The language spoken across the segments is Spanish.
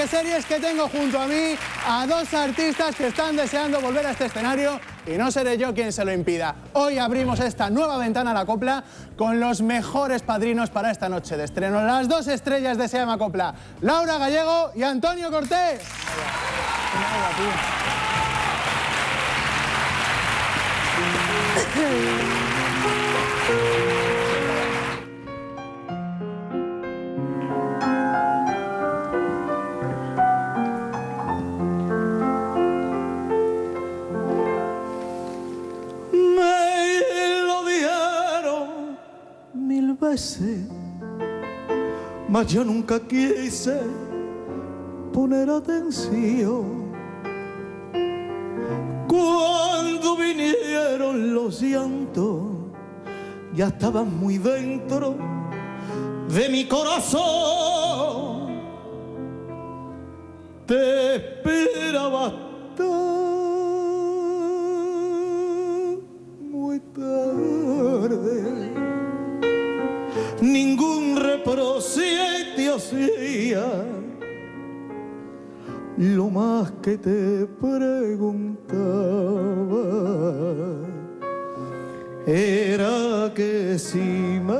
series que tengo junto a mí a dos artistas que están deseando volver a este escenario y no seré yo quien se lo impida. Hoy abrimos esta nueva ventana a la copla con los mejores padrinos para esta noche de estreno. Las dos estrellas de Se llama Copla, Laura Gallego y Antonio Cortés. Mas yo nunca quise poner atención. Cuando vinieron los llantos, ya estaban muy dentro de mi corazón. Te esperaba muy tarde. Ningún reproche te hacía. Lo más que te preguntaba era que si me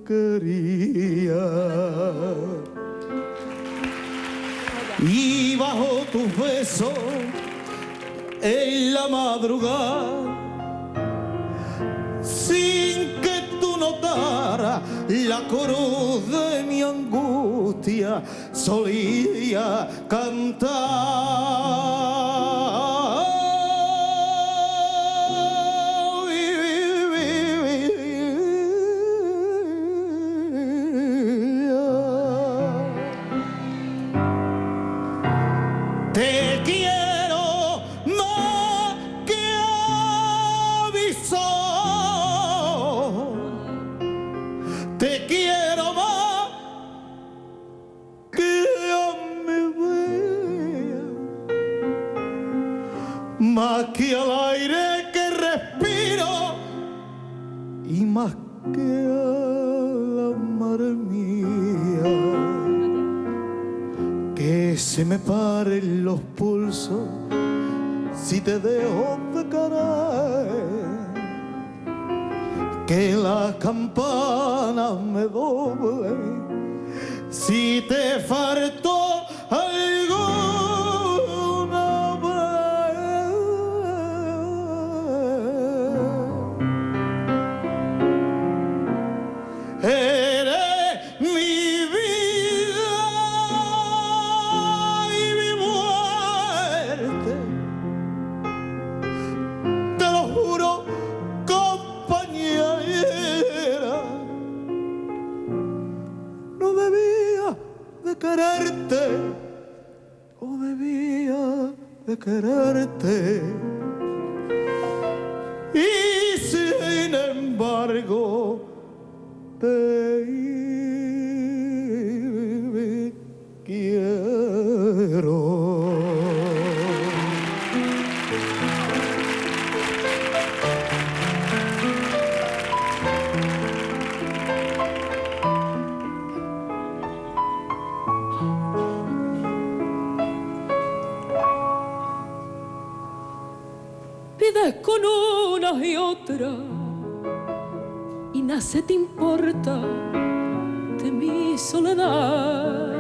quería. Y bajo tus besos en la madrugada, sin que tú notaras la cruz de mi angustia, solía cantar. Te quiero más que aviso, te quiero más que a mi vea, más que al aire que respiro y más que a la mar mía. Que se me paren los pulsos si te dejo de querer, que las campanas me doblen si te faltó alguna vez. Eres mi vida y mi muerte, te lo juro, compañera. No debía de quererte, o debía de quererte, y sin embargo te quiero. Pides con una y otra y nace te importa de mi soledad.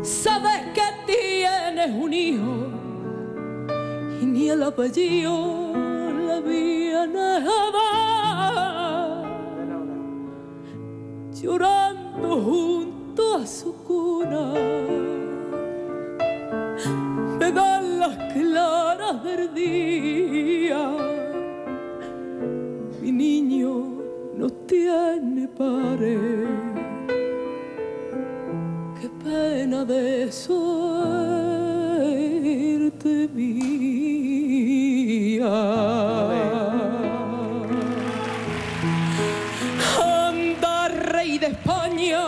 Sabes que tienes un hijo y ni el apellido le había nada. Llorando junto a su cuna me dan las claras del día. Mi niño no tiene pares, qué pena de suerte mía. Anda, rey de España,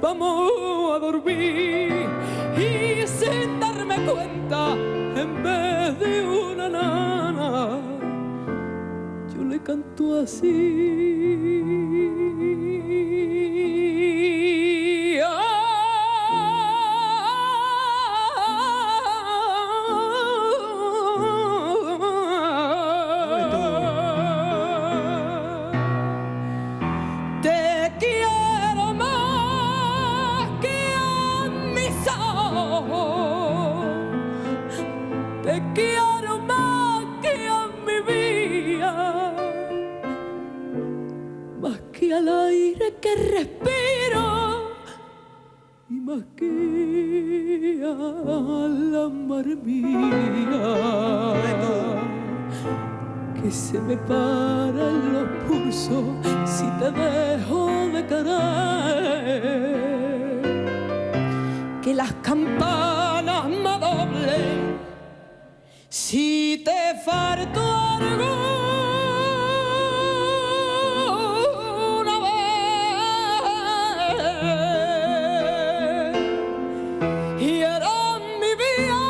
vamos a dormir y sin darme cuenta, en vez de una nana, yo le me cantó así. Te quiero más que a mis ojos, te quiero más que a mi vida, más que al aire que respiro y más que a la mar mía, que se me paran los pulsos si te dejo de querer, que las campanas me doblen si te falto alguna vez, y eres mi vida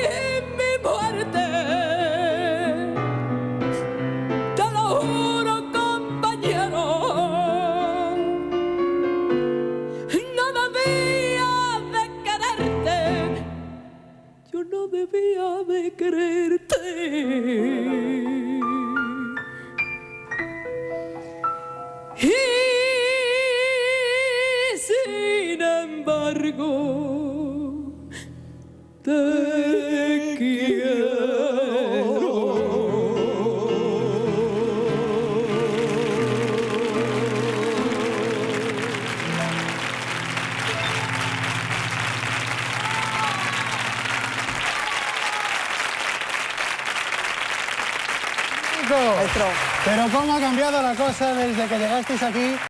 y mi muerte. Te lo juro, compañero, no debía de quererte, yo no debía de quererte. Y sin embargo, te quiero. Pero cómo ha cambiado la cosa desde que llegasteis aquí.